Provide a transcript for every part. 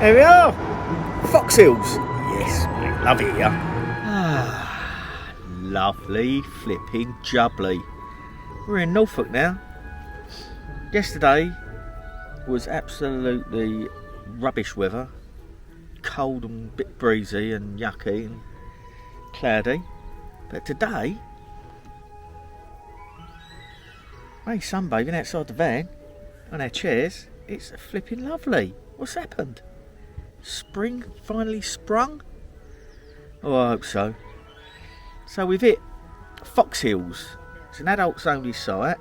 There we are, Foxhills. Yes, we love it here. Lovely flipping jubbly. We're in Norfolk now. Yesterday was absolutely rubbish weather, cold and a bit breezy and yucky and cloudy. But today, hey, sunbathing outside the van on our chairs. It's flipping lovely. What's happened? Spring finally sprung? Oh, I hope so. So we've hit Foxhills. It's an adults only site.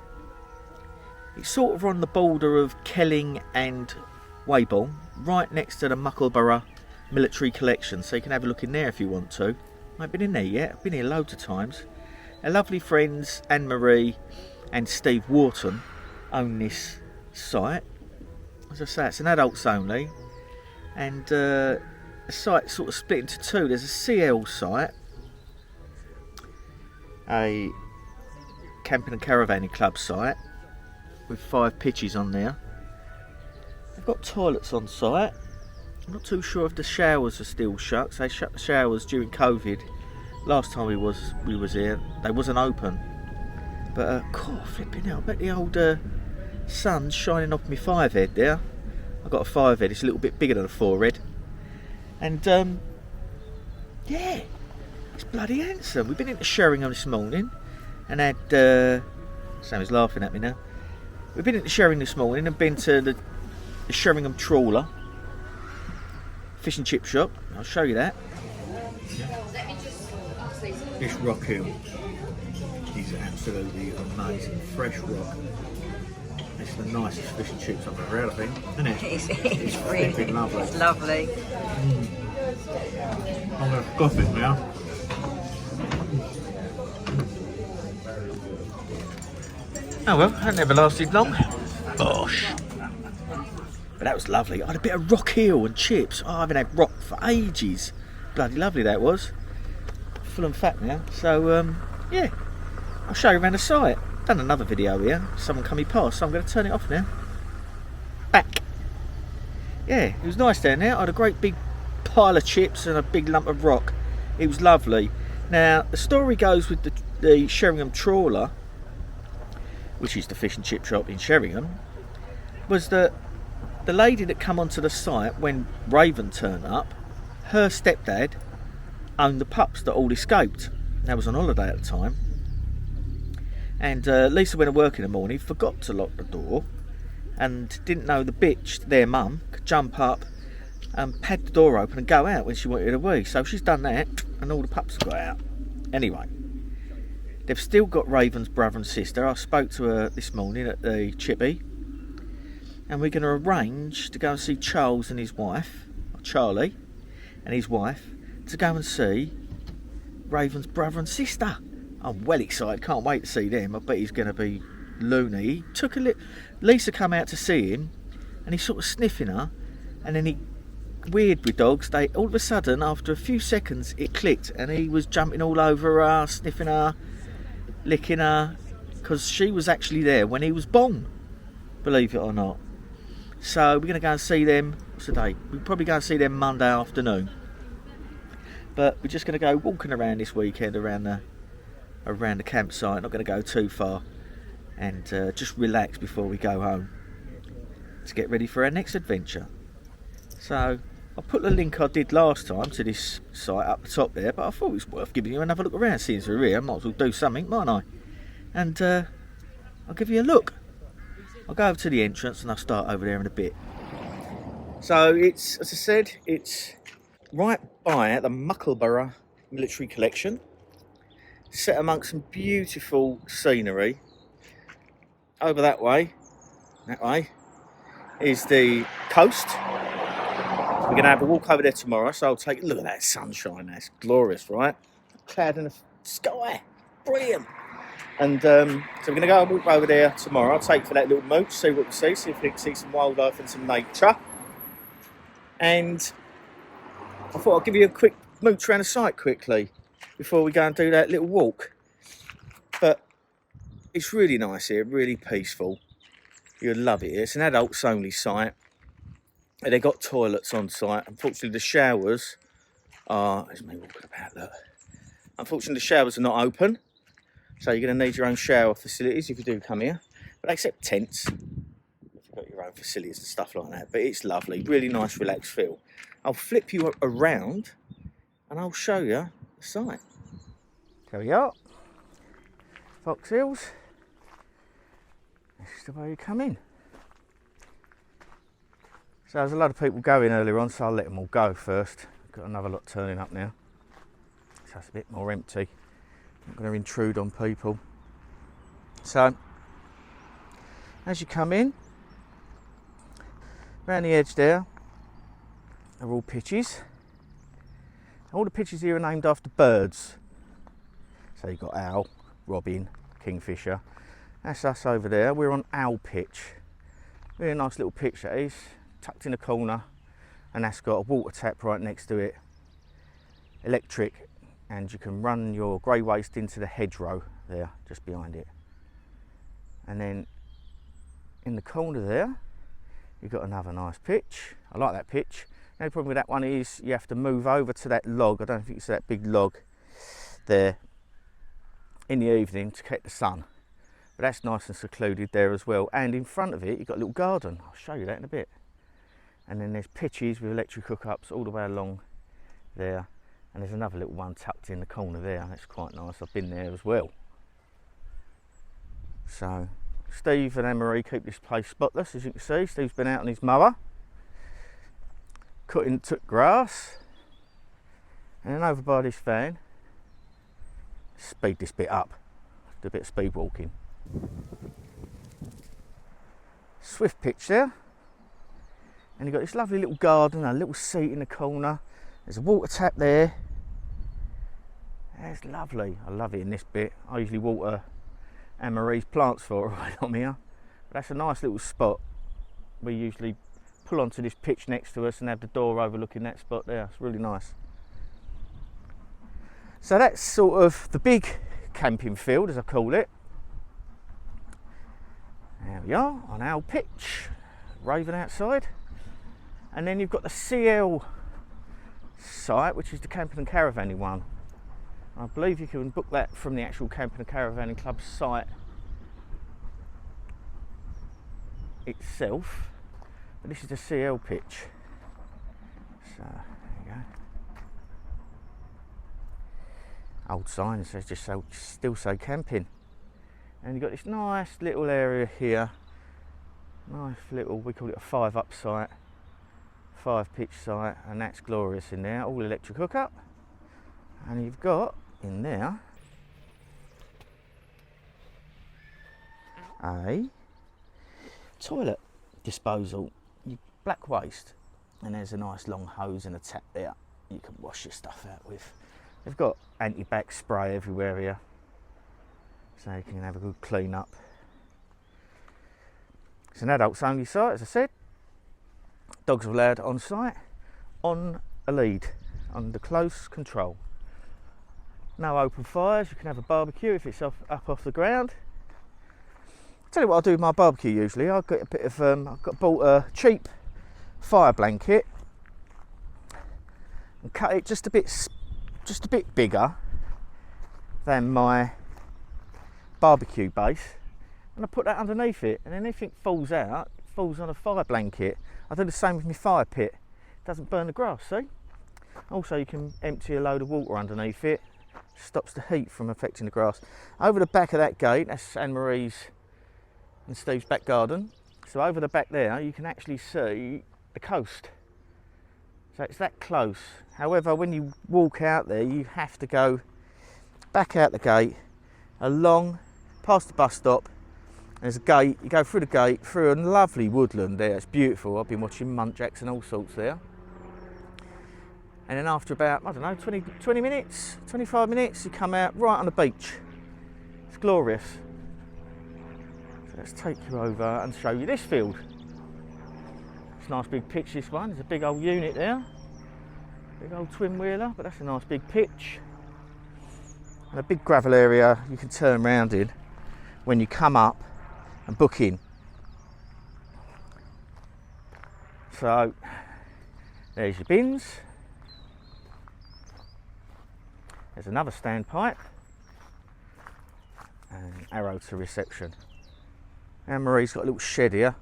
It's sort of on the border of Kelling and Weybourne, right next to the Muckleborough Military Collection, so you can have a look in there if you want to. I haven't been in there yet. I've been here loads of times. Our lovely friends Anne-Marie and Steve Wharton own this site. As I say, it's an adults only, and the site's sort of split into two. There's a CL site, a camping and caravanning club site with 5 pitches on there. They've got toilets on site. I'm not too sure if the showers are still shut. So they shut the showers during COVID. Last time we was here, they wasn't open. But God, flipping hell, I bet the old sun's shining off my 5 head there. I've got a 5 head. It's a little bit bigger than a 4 head. And yeah, it's bloody handsome. We've been into Sheringham this morning and had Sammy's laughing at me now. We've been into Sheringham this morning and been to the Sheringham Trawler fish and chip shop. I'll show you that. This rock here is absolutely amazing. Fresh rock. It's the nicest fish and chips I've ever had, I think, isn't it? It's really lovely. It's lovely. I'm going to scoff it now. Oh well, that never lasted long. Bosh. But that was lovely. I had a bit of rock heel and chips. Oh, I haven't had rock for ages. Bloody lovely that was. Full and fat now. So, yeah, I'll show you around the site. Done another video here. Someone coming past, so I'm going to turn it off now. Back. Yeah, it was nice down there. I had a great big pile of chips and a big lump of rock. It was lovely. Now, the story goes with the Sheringham Trawler, which is the fish and chip shop in Sheringham, was that the lady that come onto the site when Raven turned up, her stepdad owned the pups that all escaped. That was on holiday at the time. And Lisa went to work in the morning, forgot to lock the door, and didn't know the bitch, their mum, could jump up and pad the door open and go out when she wanted a wee. So she's done that, and all the pups got out. Anyway, they've still got Raven's brother and sister. I spoke to her this morning at the chippy, and we're going to arrange to go and see Charles and his wife, or Charlie and his wife, to go and see Raven's brother and sister. I'm well excited, can't wait to see them. I bet he's going to be loony. He took Lisa come out to see him, and he's sort of sniffing her, and then weird with dogs, they all of a sudden, after a few seconds, it clicked, and he was jumping all over her, sniffing her, licking her, because she was actually there when he was born, believe it or not. So we're going to go and see them, what's the date? We'll probably go and see them Monday afternoon. But we're just going to go walking around this weekend around the campsite, not going to go too far, and just relax before we go home to get ready for our next adventure. So I'll put the link I did last time to this site up the top there, but I thought it was worth giving you another look around. Since we're here, I might as well do something, mightn't I? And I'll give you a look. I'll go over to the entrance and I'll start over there in a bit. So it's, as I said, it's right by the Muckleborough Military Collection, set amongst some beautiful scenery. Over that way is the coast. We're going to have a walk over there tomorrow, so I'll take a look at that sunshine. That's glorious, right? Cloud in the sky, brilliant. And so we're going to go and walk over there tomorrow. I'll take for that little mooch, see what we see if we can see some wildlife and some nature. And I thought I'd give you a quick mooch around the site quickly before we go and do that little walk. But it's really nice here, really peaceful. You'll love it here. It's an adults only site. They got toilets on site. Unfortunately, the showers are, there's me walking about, look. Unfortunately, the showers are not open. So you're going to need your own shower facilities if you do come here. But they accept tents. You've got your own facilities and stuff like that. But it's lovely. Really nice, relaxed feel. I'll flip you around and I'll show you the site. There we are. Foxhills. This is the way you come in. So there's a lot of people going earlier on, so I'll let them all go first. Got another lot turning up now. So it's a bit more empty. I'm not going to intrude on people. So, as you come in, around the edge there are all pitches. All the pitches here are named after birds. So you've got owl, robin, kingfisher. That's us over there. We're on owl pitch. Really nice little pitch that is, tucked in a corner, and that's got a water tap right next to it. Electric, and you can run your grey waste into the hedgerow there, just behind it. And then in the corner there, you've got another nice pitch. I like that pitch. The only problem with that one is you have to move over to that log. I don't know if you can see that big log there in the evening to catch the sun. But that's nice and secluded there as well. And in front of it, you've got a little garden. I'll show you that in a bit. And then there's pitches with electric hookups all the way along there. And there's another little one tucked in the corner there. That's quite nice. I've been there as well. So Steve and Anne-Marie keep this place spotless, as you can see. Steve's been out on his mower, took grass, and then over by this van, speed this bit up, do a bit of speed walking. Swift pitch there, and you've got this lovely little garden, a little seat in the corner. There's a water tap there. That's lovely. I love it in this bit. I usually water Anne-Marie's plants for her right on here. But that's a nice little spot. We usually pull onto this pitch next to us and have the door overlooking that spot there. It's really nice. So that's sort of the big camping field, as I call it. There we are on our pitch, raving outside. And then you've got the CL site, which is the camping and caravanning one. I believe you can book that from the actual Camping and Caravanning Club site itself. But this is the CL pitch. So there you go. Old sign says just so, still say camping. And you've got this nice little area here. Nice little, we call it a 5-up site. 5-pitch site, and that's glorious in there. All electric hookup. And you've got in there a toilet disposal, black waste, and there's a nice long hose and a tap there you can wash your stuff out with. They've got anti-bac spray everywhere here, so you can have a good clean up. It's an adults only site, as I said. Dogs are allowed on site on a lead, under close control. No open fires. You can have a barbecue if it's up off the ground. I'll tell you what I do with my barbecue usually. I've got a bit of bought a cheap fire blanket and cut it just a bit bigger than my barbecue base, and I put that underneath it, and then anything falls out, it falls on a fire blanket. I do the same with my fire pit. It doesn't burn the grass, see? Also, you can empty a load of water underneath it. Stops the heat from affecting the grass. Over the back of that gate, that's Anne-Marie's and Steve's back garden. So over the back there, you can actually see the coast. So it's that close. However, when you walk out there, you have to go back out the gate, along, past the bus stop. There's a gate, you go through the gate, through a lovely woodland there. It's beautiful. I've been watching muntjacs and all sorts there. And then after about, I don't know, 20 minutes, 25 minutes, you come out right on the beach. It's glorious. So let's take you over and show you this field. It's a nice big pitch, this one. There's a big old unit there. Big old twin wheeler, but that's a nice big pitch. And a big gravel area you can turn round in when you come up and book in. So there's your bins. There's another standpipe and arrow to reception. Anne-Marie's got a little shed here.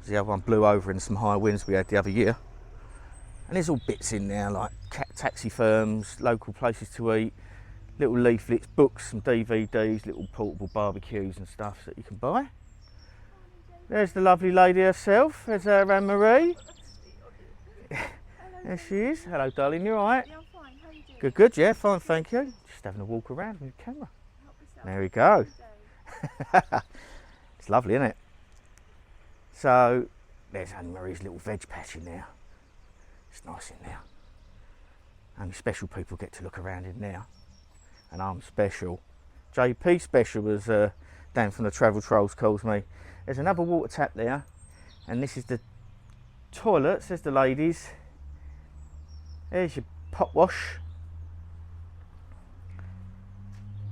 The other one blew over in some high winds we had the other year. And there's all bits in there like taxi firms, local places to eat, little leaflets, books, some DVDs, little portable barbecues and stuff that you can buy. There's the lovely lady herself. There's Anne-Marie. There she is. Hello darling, you alright? Yeah, I'm fine. How are you doing? Good, good, yeah, fine, thank you. Just having a walk around with the camera. There we go. It's lovely, isn't it? So, there's Anne-Marie's little veg patch in there. It's nice in there. Only special people get to look around in there. And I'm special. JP Special, as Dan from the Travel Trolls calls me. There's another water tap there. And this is the toilets, there's the ladies. There's your pot wash.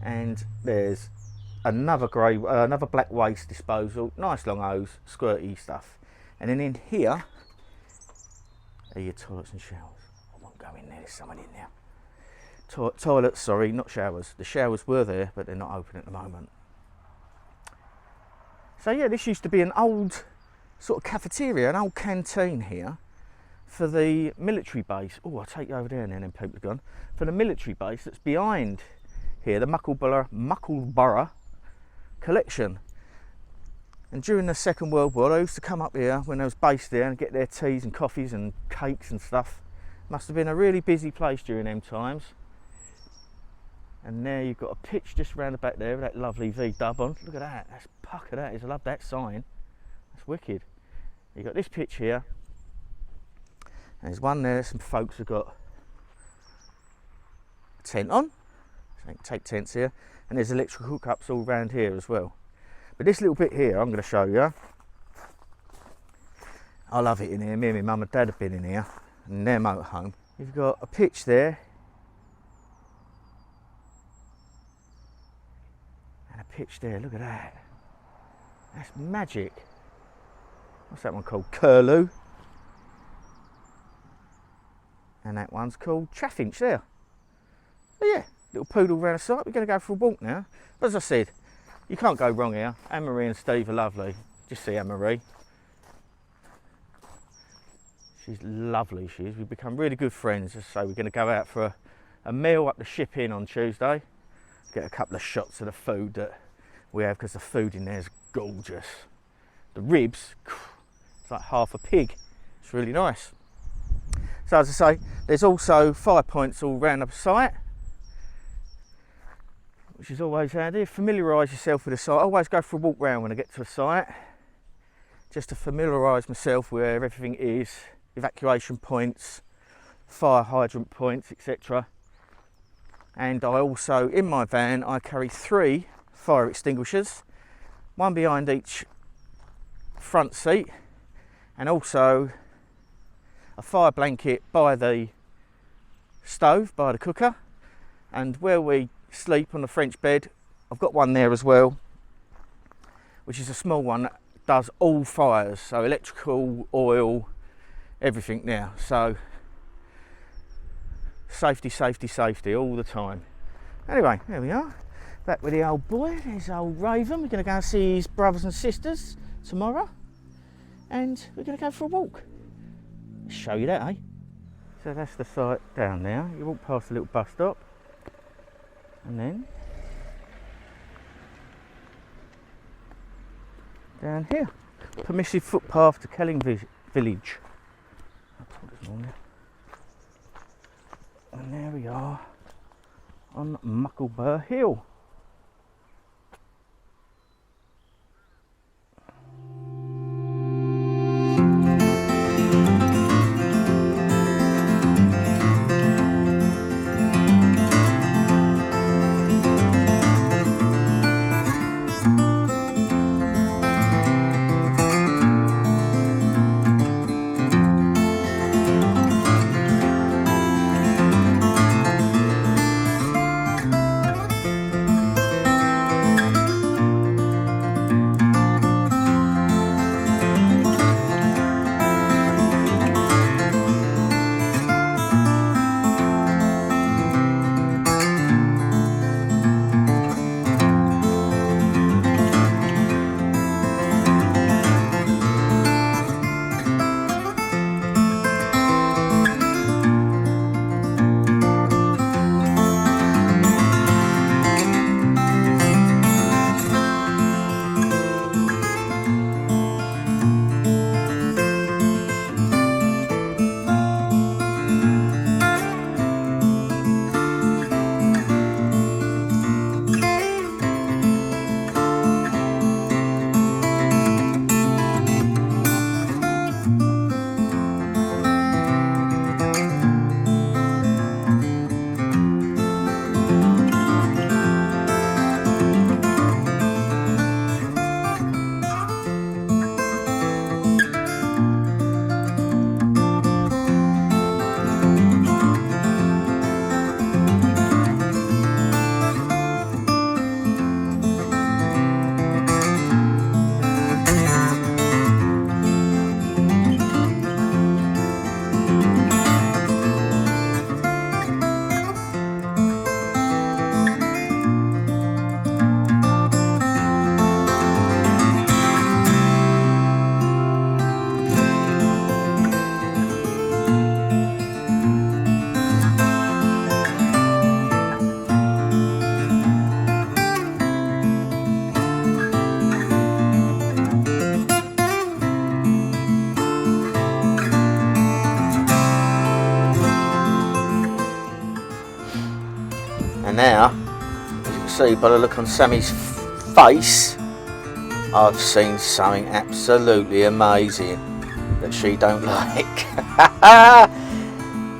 And there's another black waste disposal, nice long hose, squirty stuff. And then in here are your toilets and showers. I won't go in there, there's someone in there. Toilets, sorry, not showers. The showers were there, but they're not open at the moment. So yeah, this used to be an old sort of cafeteria, an old canteen here for the military base. Oh, I'll take you over there and then people are gone. For the military base that's behind here, the Muckleborough collection. And during the Second World War, I used to come up here when I was based there and get their teas and coffees and cakes and stuff. Must have been a really busy place during them times. And there you've got a pitch just round the back there with that lovely V-dub on. Look at that, that's pucker that is, I love that sign. That's wicked. You've got this pitch here. And there's one there, some folks have got a tent on. So you can take tents here. And there's electrical hookups all around here as well. But this little bit here, I'm going to show you. I love it in here. Me and my mum and dad have been in here. In their motorhome. You've got a pitch there. And a pitch there. Look at that. That's magic. What's that one called? Curlew. And that one's called Chaffinch there. But yeah, little poodle around the site. We're going to go for a walk now. But as I said, you can't go wrong here. Anne-Marie and Steve are lovely. Just see Anne-Marie. She's lovely, she is. We've become really good friends. So we're going to go out for a meal up the Ship Inn on Tuesday. Get a couple of shots of the food that we have, because the food in there is gorgeous. The ribs, it's like half a pig. It's really nice. So as I say, there's also 5 points all round the site, which is always handy. Familiarise yourself with the site. I always go for a walk round when I get to a site, just to familiarise myself where everything is, evacuation points, fire hydrant points, etc. And I also, in my van, I carry 3 fire extinguishers, one behind each front seat, and also a fire blanket by the stove, by the cooker. And where we sleep on the French bed, I've got one there as well, which is a small one that does all fires, so electrical, oil, everything now. So safety, safety, safety all the time. Anyway, there we are, back with the old boy. There's old Raven. We're going to go and see his brothers and sisters tomorrow, and we're going to go for a walk. Show you that, eh? So that's the site down there. You walk past the little bus stop, and then down here, permissive footpath to Kelling Village. And there we are on Muckleborough Hill. And now, as you can see by the look on Sammy's face, I've seen something absolutely amazing that she don't like.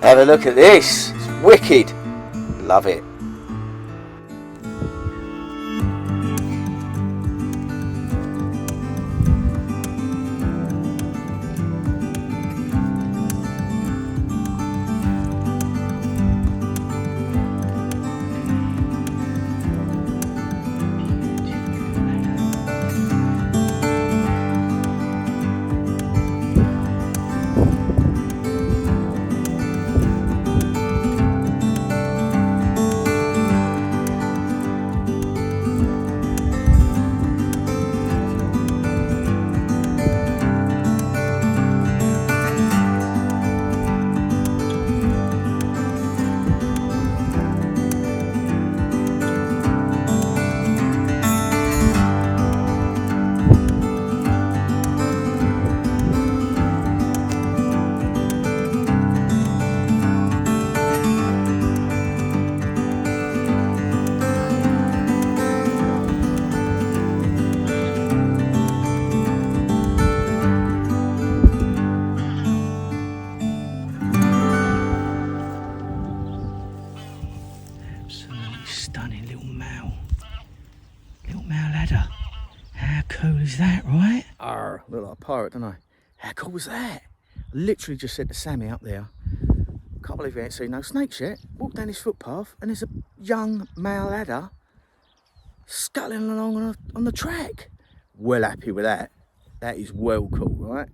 Have a look at this. It's wicked. Love it. Stunning little male ladder. How cool is that, right? Arr, look like a pirate, don't I? How cool was that? I literally just said to Sammy up there, can't believe we ain't seen no snakes yet. Walked down this footpath and there's a young male ladder scuttling along on the track. Well happy with that. That is well cool, right?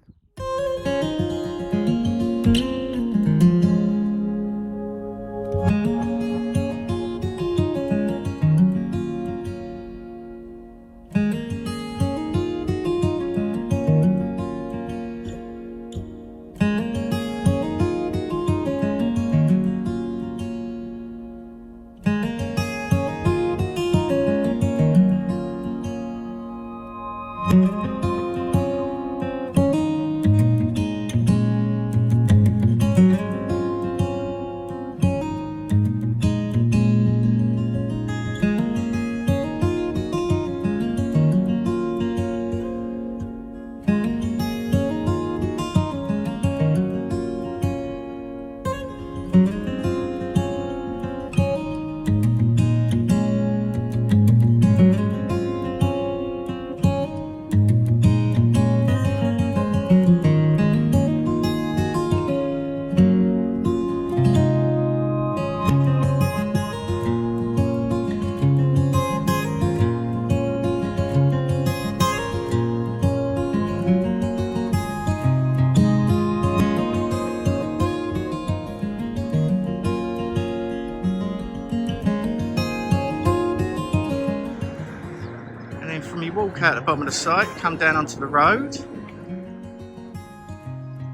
Walk out the bottom of the site, come down onto the road,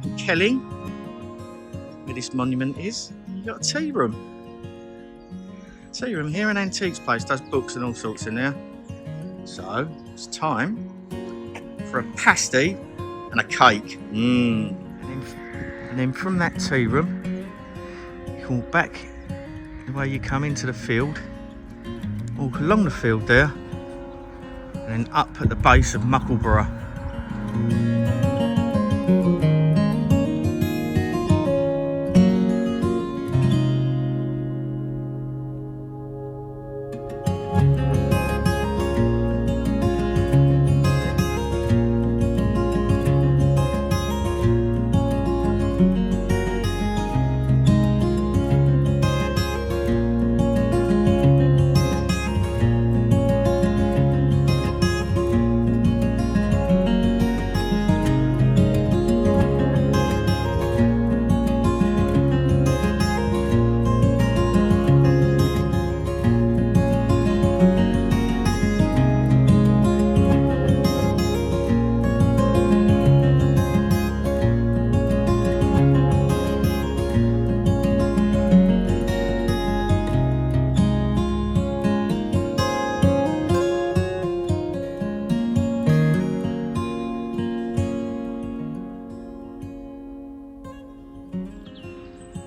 in Kelling, where this monument is. You've got a tea room. Tea room here, an antiques place, does books and all sorts in there. So it's time for a pasty and a cake. And then from that tea room, you walk back the way you come into the field, walk along the field there, and then up at the base of Muckleborough.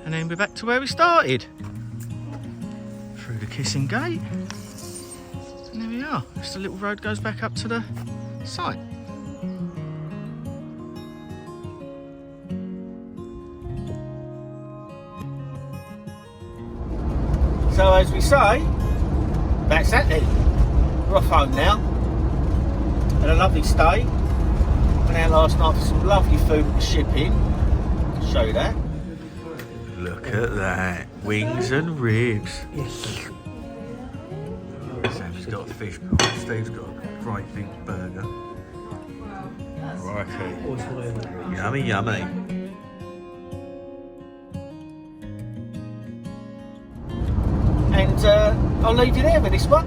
And then we're back to where we started. Through the kissing gate. And there we are. Just a little road goes back up to the site. So as we say, that's that then. We're off home now. Had a lovely stay. Went out last night for some lovely food at the ship inn. I'll show you that. Look at that. Wings and ribs. Yes. Sam's got a fish called. Steve's got a great big burger. Righty. Yummy, yummy. And I'll leave you there with this one.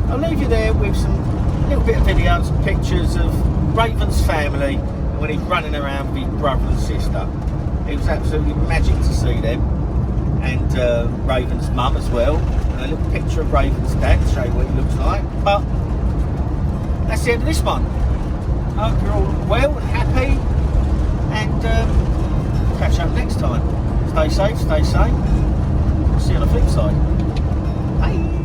I'll leave you there with some little bit of videos and pictures of Raven's family when he's running around with his brother and sister. It was absolutely magic to see them. And Raven's mum as well. And a little picture of Raven's dad to show you what he looks like. But that's the end of this one. I hope you're all well and happy. And catch up next time. Stay safe, stay sane. See you on the flip side. Bye.